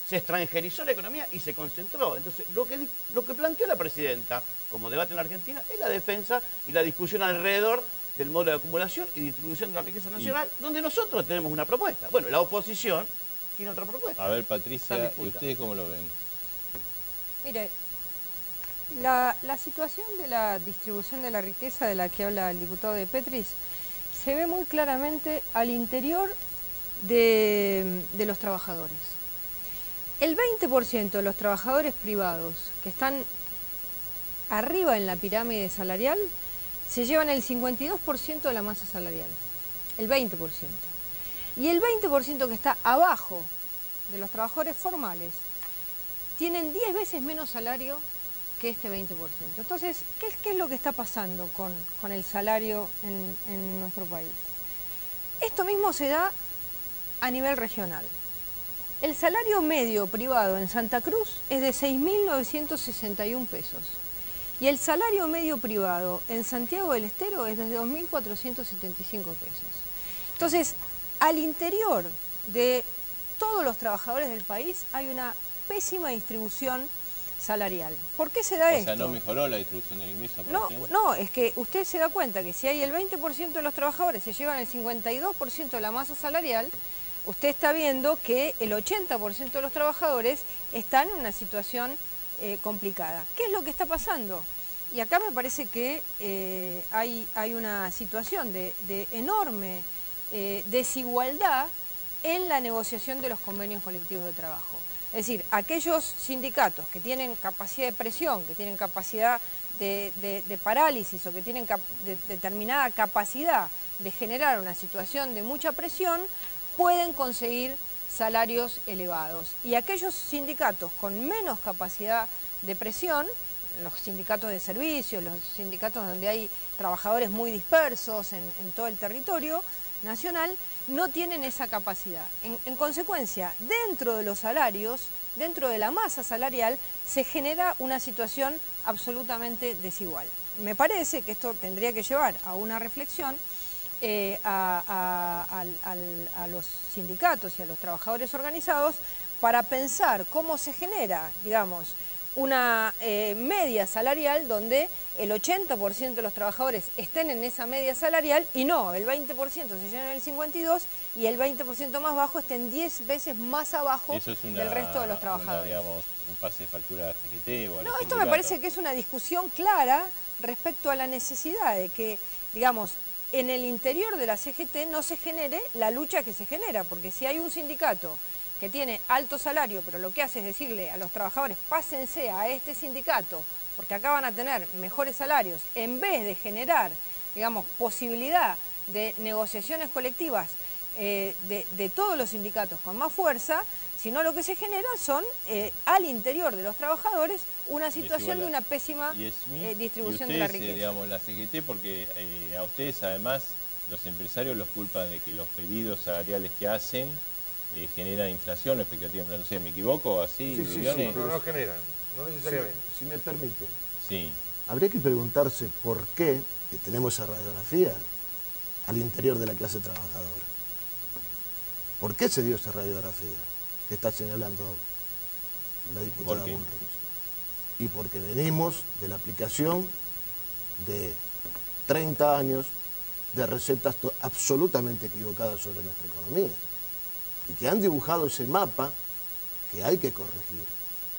Se extranjerizó la economía y se concentró. Entonces, lo que planteó la presidenta como debate en la Argentina es la defensa y la discusión alrededor del modelo de acumulación y distribución de la riqueza nacional, donde nosotros tenemos una propuesta. Bueno, la oposición tiene otra propuesta. A ver, Patricia, ¿y ustedes cómo lo ven? Mire, la situación de la distribución de la riqueza de la que habla el diputado de Petris se ve muy claramente al interior de los trabajadores. El 20% de los trabajadores privados que están arriba en la pirámide salarial se llevan el 52% de la masa salarial, el 20%. Y el 20% que está abajo de los trabajadores formales tienen 10 veces menos salario que este 20%. Entonces, ¿qué es lo que está pasando con el salario en nuestro país? Esto mismo se da a nivel regional. El salario medio privado en Santa Cruz es de 6.961 pesos y el salario medio privado en Santiago del Estero es de 2.475 pesos. Entonces, al interior de todos los trabajadores del país hay una pésima distribución salarial. ¿Por qué se da esto? O sea, ¿no mejoró la distribución del ingreso? No, es que usted se da cuenta que si hay el 20% de los trabajadores se llevan el 52% de la masa salarial, usted está viendo que el 80% de los trabajadores están en una situación complicada. ¿Qué es lo que está pasando? Y acá me parece que hay una situación de enorme desigualdad en la negociación de los convenios colectivos de trabajo. Es decir, aquellos sindicatos que tienen capacidad de presión, que tienen capacidad de parálisis o que tienen determinada capacidad de generar una situación de mucha presión, pueden conseguir salarios elevados. Y aquellos sindicatos con menos capacidad de presión, los sindicatos de servicios, los sindicatos donde hay trabajadores muy dispersos en todo el territorio nacional, no tienen esa capacidad. En consecuencia, dentro de los salarios, dentro de la masa salarial, se genera una situación absolutamente desigual. Me parece que esto tendría que llevar a una reflexión a los sindicatos y a los trabajadores organizados para pensar cómo se genera, digamos, una media salarial donde el 80% de los trabajadores estén en esa media salarial y no, el 20% se llena en el 52% y el 20% más bajo estén 10 veces más abajo del resto de los trabajadores. Digamos, un pase de factura a CGT o a No, esto me parece que es una discusión clara respecto a la necesidad de que, digamos, en el interior de la CGT no se genere la lucha que se genera, porque si hay un sindicato que tiene alto salario, pero lo que hace es decirle a los trabajadores, pásense a este sindicato, porque acá van a tener mejores salarios, en vez de generar, digamos, posibilidad de negociaciones colectivas de todos los sindicatos con más fuerza, sino lo que se genera son, al interior de los trabajadores, una situación de una pésima distribución de la riqueza. Digamos, la CGT, porque a ustedes además los empresarios los culpan de que los pedidos salariales que hacen generan inflación, expectativa de inflación. ¿Me equivoco? ¿Así? Sí, no generan, no necesariamente. Si me permite. Sí. Habría que preguntarse por qué que tenemos esa radiografía al interior de la clase trabajadora. ¿Por qué se dio esa radiografía que está señalando la diputada Bullrich? Y porque venimos de la aplicación de 30 años de recetas absolutamente equivocadas sobre nuestra economía y que han dibujado ese mapa que hay que corregir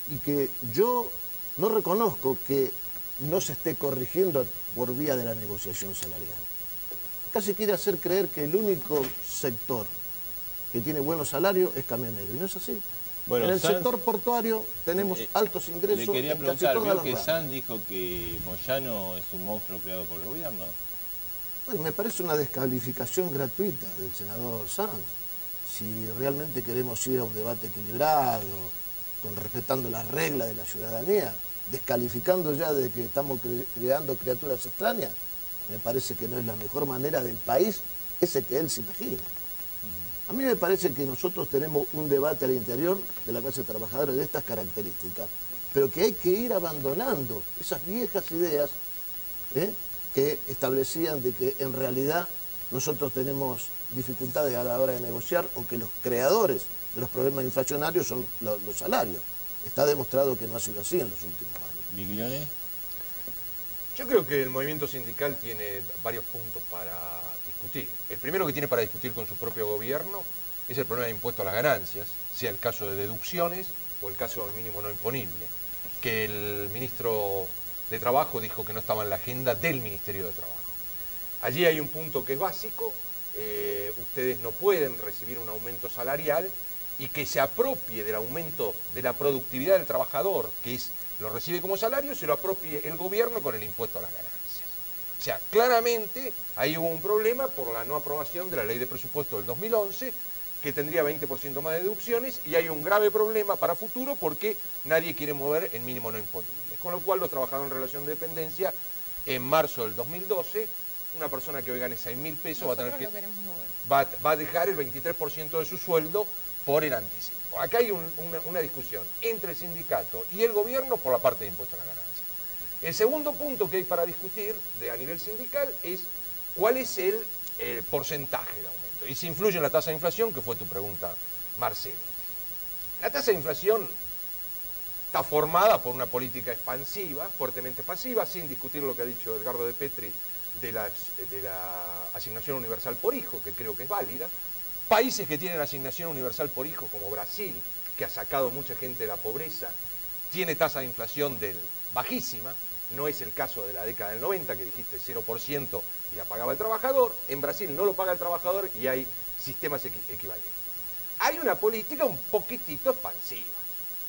y que yo no reconozco que no se esté corrigiendo por vía de la negociación salarial. Acá se quiere hacer creer que el único sector que tiene buenos salarios es camionero, y no es así. Bueno, en el sector portuario tenemos altos ingresos. Le quería preguntar, ¿vio que Sanz dijo que Moyano es un monstruo creado por el gobierno? Bueno, me parece una descalificación gratuita del senador Sanz. Si realmente queremos ir a un debate equilibrado, respetando las reglas de la ciudadanía, descalificando ya de que estamos creando criaturas extrañas, me parece que no es la mejor manera del país ese que él se imagina. A mí me parece que nosotros tenemos un debate al interior de la clase trabajadora de estas características, pero que hay que ir abandonando esas viejas ideas que establecían de que en realidad nosotros tenemos dificultades a la hora de negociar o que los creadores de los problemas inflacionarios son los salarios. Está demostrado que no ha sido así en los últimos años. Biglione. Yo creo que el movimiento sindical tiene varios puntos para discutir. El primero que tiene para discutir con su propio gobierno es el problema de impuesto a las ganancias, sea el caso de deducciones o el caso del mínimo no imponible, que el ministro de Trabajo dijo que no estaba en la agenda del Ministerio de Trabajo. Allí hay un punto que es básico, ustedes no pueden recibir un aumento salarial y que se apropie del aumento de la productividad del trabajador, que lo recibe como salario, se lo apropie el gobierno con el impuesto a las ganancias. O sea, claramente hay un problema por la no aprobación de la ley de presupuesto del 2011, que tendría 20% más de deducciones, y hay un grave problema para futuro porque nadie quiere mover el mínimo no imponible. Con lo cual los trabajadores en relación de dependencia, en marzo del 2012, una persona que hoy gane 6.000 pesos va a dejar el 23% de su sueldo por el anticipo. Acá hay una discusión entre el sindicato y el gobierno por la parte de impuesto a la ganancia. El segundo punto que hay para discutir a nivel sindical es cuál es el porcentaje de aumento y si influye en la tasa de inflación, que fue tu pregunta, Marcelo. La tasa de inflación está formada por una política expansiva, fuertemente pasiva, sin discutir lo que ha dicho Edgardo de Petri de la asignación universal por hijo, que creo que es válida. Países que tienen asignación universal por hijo, como Brasil, que ha sacado mucha gente de la pobreza, tiene tasa de inflación bajísima. No es el caso de la década del 90, que dijiste 0% y la pagaba el trabajador. En Brasil no lo paga el trabajador y hay sistemas equivalentes. Hay una política un poquitito expansiva,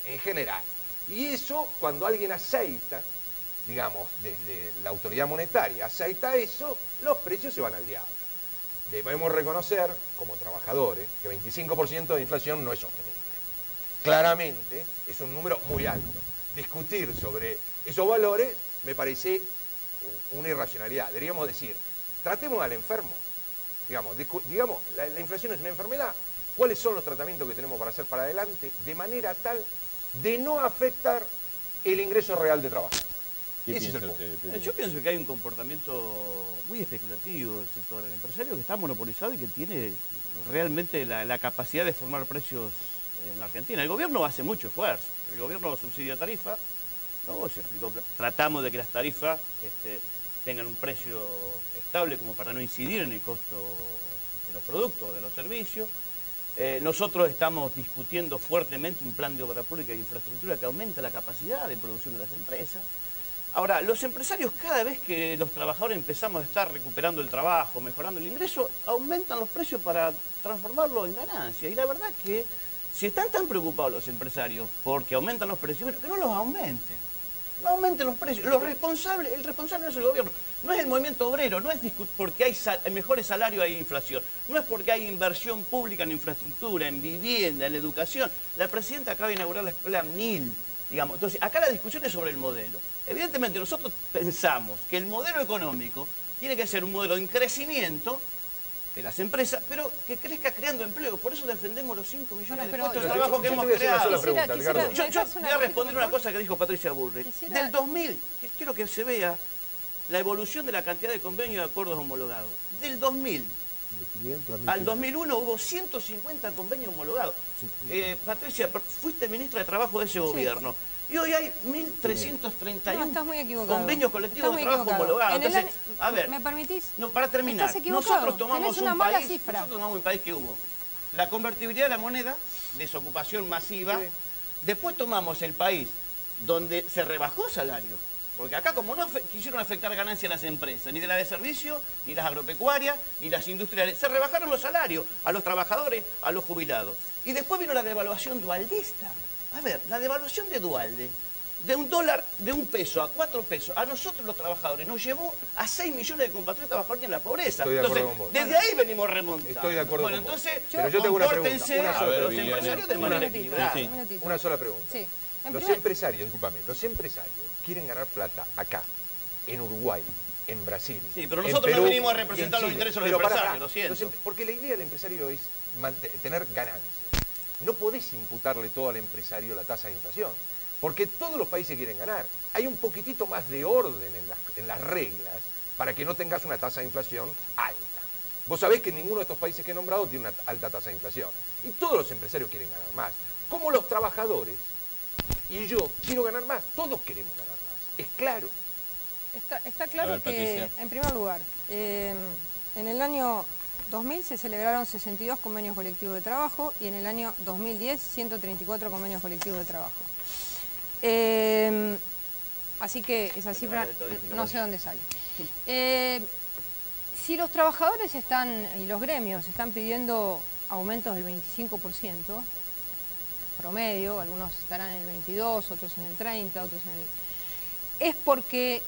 en general. Y eso, cuando alguien aceita, digamos, desde la autoridad monetaria, aceita eso, los precios se van al diablo. Debemos reconocer, como trabajadores, que 25% de inflación no es sostenible. Claramente es un número muy alto. Discutir sobre esos valores me parece una irracionalidad. Deberíamos decir, tratemos al enfermo. Digamos, la inflación es una enfermedad. ¿Cuáles son los tratamientos que tenemos para hacer para adelante? De manera tal de no afectar el ingreso real de trabajo. ¿Qué Ese es el piensa punto. usted? Yo pienso que hay un comportamiento muy especulativo del sector empresario que está monopolizado y que tiene realmente la capacidad de formar precios en la Argentina. El gobierno hace mucho esfuerzo. El gobierno subsidia tarifa, ¿no? Se explicó, tratamos de que las tarifas tengan un precio estable como para no incidir en el costo de los productos, de los servicios. Nosotros estamos discutiendo fuertemente un plan de obra pública y de infraestructura que aumenta la capacidad de producción de las empresas. Ahora, los empresarios, cada vez que los trabajadores empezamos a estar recuperando el trabajo, mejorando el ingreso, aumentan los precios para transformarlo en ganancias. Y la verdad que si están tan preocupados los empresarios porque aumentan los precios, bueno, que no los aumenten. No aumenten los precios. El responsable no es el gobierno, no es el movimiento obrero, no es porque hay mejores salarios, hay inflación. No es porque hay inversión pública en infraestructura, en vivienda, en educación. La presidenta acaba de inaugurar la escuela 1000, digamos. Entonces, acá la discusión es sobre el modelo. Evidentemente, nosotros pensamos que el modelo económico tiene que ser un modelo de crecimiento de las empresas, pero que crezca creando empleo. Por eso defendemos los 5 millones de puestos de trabajo que hemos creado. Yo voy a responder una cosa que dijo Patricia Bullrich. Del 2000, quiero que se vea la evolución de la cantidad de convenios de acuerdos homologados. Del 2000 al 2001 hubo 150 convenios homologados. Patricia, fuiste ministra de Trabajo de ese gobierno. Y hoy hay 1.331 convenios colectivos de trabajo homologados. Entonces, a ver, ¿me permitís? No, para terminar, nosotros tomamos un país que hubo la convertibilidad de la moneda, desocupación masiva. Sí. Después tomamos el país donde se rebajó salario. Porque acá, como no quisieron afectar ganancias a las empresas, ni de la de servicio, ni las agropecuarias, ni las industriales, se rebajaron los salarios a los trabajadores, a los jubilados. Y después vino la devaluación dualdista. A ver, la devaluación de Dualde, de $1, de 1 peso a 4 pesos, a nosotros los trabajadores nos llevó a 6 millones de compatriotas trabajadores en la pobreza. Estoy de acuerdo con vos. Desde ahí venimos remontando. Estoy de acuerdo con vos. Entonces, pero yo tengo una pregunta. Los empresarios de manera equilibrada. Una sola pregunta. Sí. Los empresarios quieren ganar plata acá, en Uruguay, en Brasil. Sí, pero nosotros Perú, no venimos a representar los intereses de los empresarios, lo siento. Porque la idea del empresario es tener ganancias. No podés imputarle todo al empresario la tasa de inflación, porque todos los países quieren ganar. Hay un poquitito más de orden en las reglas para que no tengas una tasa de inflación alta. Vos sabés que ninguno de estos países que he nombrado tiene una alta tasa de inflación. Y todos los empresarios quieren ganar más. Como los trabajadores, y yo quiero ganar más, todos queremos ganar más. Es claro. Está claro A ver, que, Patricia. en primer lugar, en el año 2000 se celebraron 62 convenios colectivos de trabajo y en el año 2010 134 convenios colectivos de trabajo. Así que esa cifra no sé dónde sale. Si los trabajadores y los gremios están pidiendo aumentos del 25%, promedio, algunos estarán en el 22, otros en el 30, otros en el... es porque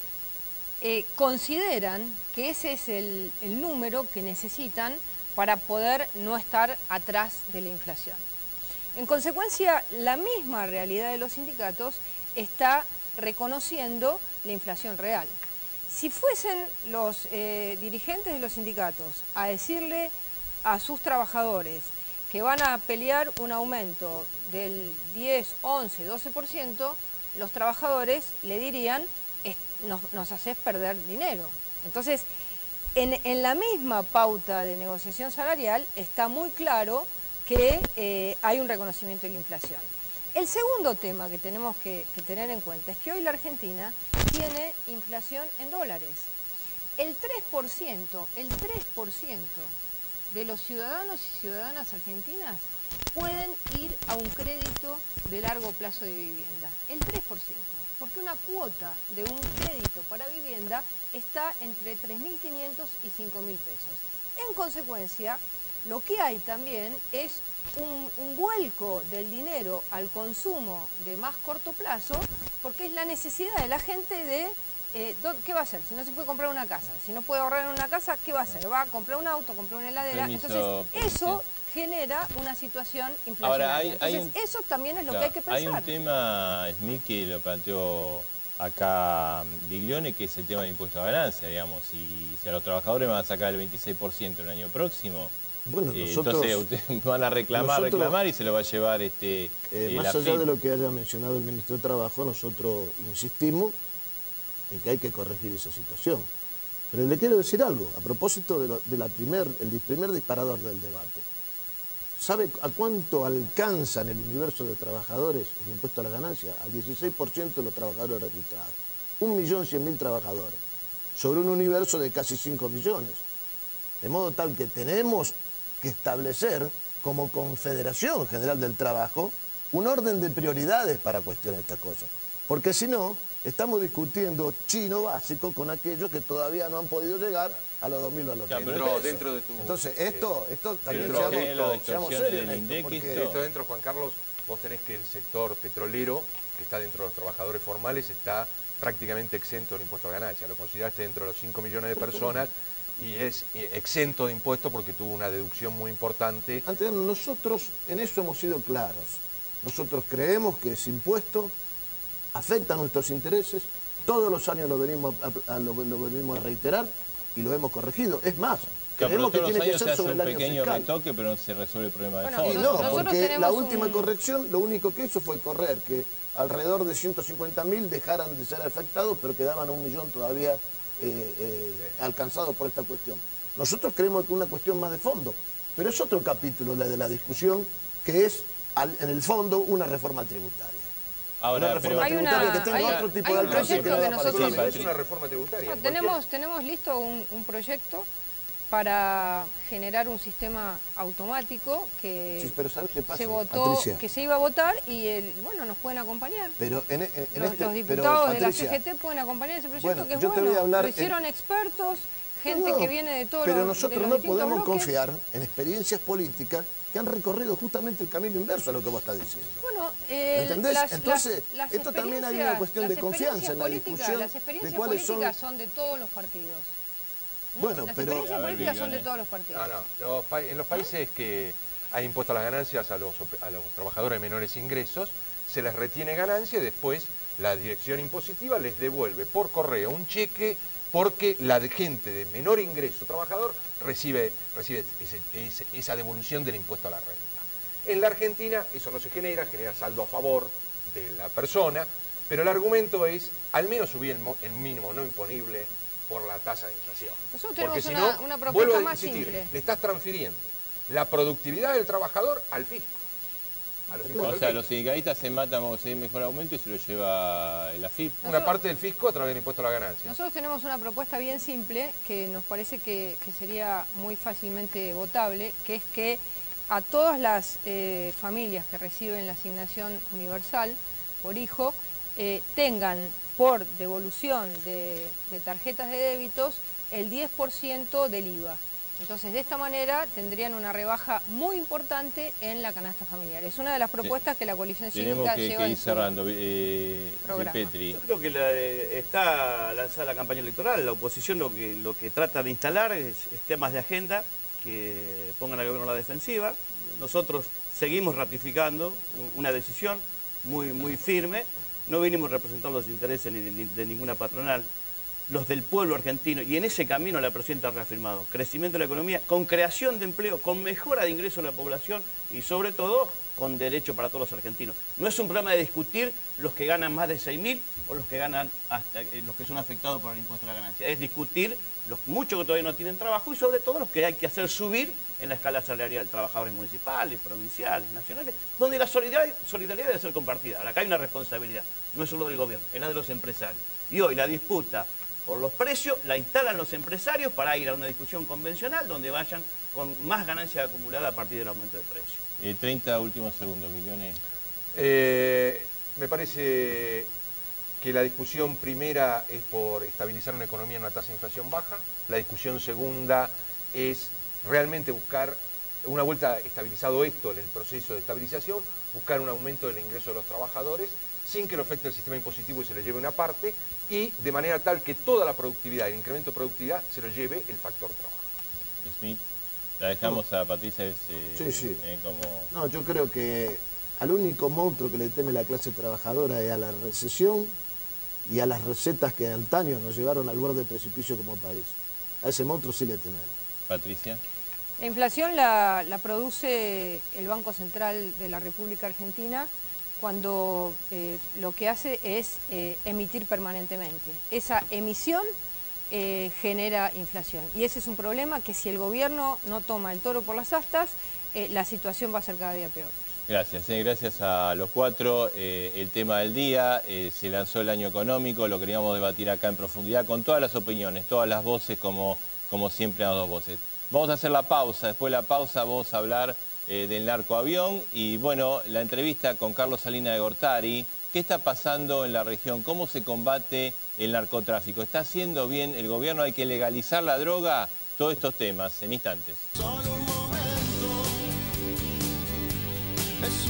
consideran que ese es el número que necesitan para poder no estar atrás de la inflación. En consecuencia, la misma realidad de los sindicatos está reconociendo la inflación real. Si fuesen los dirigentes de los sindicatos a decirle a sus trabajadores que van a pelear un aumento del 10, 11, 12%, los trabajadores le dirían, nos haces perder dinero. Entonces, en la misma pauta de negociación salarial está muy claro que hay un reconocimiento de la inflación. El segundo tema que tenemos que tener en cuenta es que hoy la Argentina tiene inflación en dólares. El 3% de los ciudadanos y ciudadanas argentinas pueden ir a un crédito de largo plazo de vivienda. El 3%, porque una cuota de un crédito para vivienda está entre 3.500 y 5.000 pesos. En consecuencia, lo que hay también es un vuelco del dinero al consumo de más corto plazo, porque es la necesidad de la gente de... ¿qué va a hacer? Si no se puede comprar una casa, si no puede ahorrar en una casa, ¿qué va a hacer? Va a comprar un auto, comprar una heladera. Entonces, eso genera una situación inflacionaria. Ahora, entonces, eso también es lo que hay que pensar. Hay un tema, Smith, que lo planteó acá Biglione, que es el tema del impuesto a ganancia, digamos. Si a los trabajadores van a sacar el 26% el año próximo, Bueno, nosotros, entonces ustedes van a reclamar y se lo va a llevar más allá de lo que haya mencionado el ministro de Trabajo, nosotros insistimos en que hay que corregir esa situación. Pero le quiero decir algo, a propósito del primer disparador del debate. ¿Sabe a cuánto alcanza en el universo de trabajadores el impuesto a la ganancia? Al 16% de los trabajadores registrados. 1.100.000 trabajadores, sobre un universo de casi 5 millones. De modo tal que tenemos que establecer, como Confederación General del Trabajo, un orden de prioridades para cuestionar estas cosas. Porque si no, estamos discutiendo chino básico con aquellos que todavía no han podido llegar a los 2.000 o a los 3.000 dentro de tu... Entonces, esto también seamos serios en esto, porque... Esto dentro, Juan Carlos, vos tenés que el sector petrolero, que está dentro de los trabajadores formales, está prácticamente exento del impuesto a la ganancia. Lo consideraste dentro de los 5 millones de personas y es exento de impuestos porque tuvo una deducción muy importante. Nosotros en eso hemos sido claros. Nosotros creemos que ese impuesto afecta a nuestros intereses, todos los años lo venimos a reiterar y lo hemos corregido. Es más, creemos que tiene que ser sobre el año fiscal. Un pequeño retoque, pero no se resuelve el problema de fondo. Y no, porque la última corrección lo único que hizo fue correr que alrededor de 150.000 dejaran de ser afectados, pero quedaban 1 millón todavía alcanzados por esta cuestión. Nosotros creemos que es una cuestión más de fondo, pero es otro capítulo la de la discusión, que es en el fondo una reforma tributaria. Ahora, una reforma tributaria que tenga otro tipo de alcance que que nosotros... Es una reforma tributaria. Tenemos listo un proyecto para generar un sistema automático que sí, pero ¿sabes qué pasa, se votó, Patricia? que se iba a votar y bueno, nos pueden acompañar. Pero los diputados de la CGT pueden acompañar ese proyecto, que es bueno. Lo hicieron expertos, gente que viene de todos pero los nosotros no podemos bloques. confiar en experiencias políticas que han recorrido justamente el camino inverso a lo que vos estás diciendo. Bueno, ¿me entendés? Entonces, las esto también hay una cuestión de confianza en la discusión las experiencias de cuáles políticas son de todos los partidos. Bueno, las pero... experiencias políticas son de todos los partidos. En los países que hay impuesto a las ganancias a los trabajadores de menores ingresos, se les retiene ganancia y después la dirección impositiva les devuelve por correo un cheque porque la gente de menor ingreso trabajador recibe esa devolución del impuesto a la renta. En la Argentina eso no se genera saldo a favor de la persona, pero el argumento es al menos subir el mínimo no imponible por la tasa de inflación. Nosotros tenemos Porque si una no, propuesta vuelvo a más insistir, simple. le estás transfiriendo la productividad del trabajador al fisco. A los impuestos O sea, al los fisco. sindicalistas se matan a conseguir mejor aumento y se lo lleva el AFIP. Una parte del fisco a través del impuesto a la ganancia. Nosotros tenemos una propuesta bien simple que nos parece que sería muy fácilmente votable, que es que a todas las familias que reciben la asignación universal por hijo tengan por devolución de tarjetas de débitos el 10% del IVA. Entonces, de esta manera tendrían una rebaja muy importante en la canasta familiar. Es una de las propuestas que la coalición Tenemos cívica que lleva ir en su cerrando. programa. Petri. Yo creo que está lanzada la campaña electoral. La oposición lo que trata de instalar es temas de agenda que pongan al gobierno a la defensiva. Nosotros seguimos ratificando una decisión muy firme. No vinimos representando los intereses ni de ninguna patronal, los del pueblo argentino, y en ese camino la presidenta ha reafirmado crecimiento de la economía, con creación de empleo, con mejora de ingresos de la población y sobre todo con derecho para todos los argentinos. No es un problema de discutir los que ganan más de 6.000 o los que ganan hasta los que son afectados por el impuesto a la ganancia. Es discutir los muchos que todavía no tienen trabajo y sobre todo los que hay que hacer subir en la escala salarial, trabajadores municipales, provinciales, nacionales, donde la solidaridad debe ser compartida. Ahora, acá hay una responsabilidad, no es solo del gobierno, es la de los empresarios. Y hoy la disputa por los precios la instalan los empresarios para ir a una discusión convencional donde vayan con más ganancia acumulada a partir del aumento de precio. 30 últimos segundos, Millones. Me parece que la discusión primera es por estabilizar una economía en una tasa de inflación baja. La discusión segunda es realmente buscar, una vuelta estabilizado esto en el proceso de estabilización, buscar un aumento del ingreso de los trabajadores sin que lo afecte el sistema impositivo y se le lleve una parte, y de manera tal que toda la productividad, el incremento de productividad, se lo lleve el factor trabajo. Smith, la dejamos a Patricia. Sí. Como... No, yo creo que al único monstruo que le teme la clase trabajadora es a la recesión y a las recetas que antaño nos llevaron al borde del precipicio como país. A ese monstruo sí le tememos. Patricia. La inflación la produce el Banco Central de la República Argentina cuando lo que hace es emitir permanentemente. Esa emisión genera inflación. Y ese es un problema que si el gobierno no toma el toro por las astas, la situación va a ser cada día peor. Gracias, gracias a los cuatro. El tema del día, se lanzó el año económico, lo queríamos debatir acá en profundidad con todas las opiniones, todas las voces, como siempre, las dos voces. Vamos a hacer la pausa, después de la pausa vamos a hablar del narcoavión y bueno, la entrevista con Carlos Salinas de Gortari. ¿Qué está pasando en la región? ¿Cómo se combate el narcotráfico? ¿Está haciendo bien el gobierno? ¿Hay que legalizar la droga? Todos estos temas en instantes. Solo un momento, es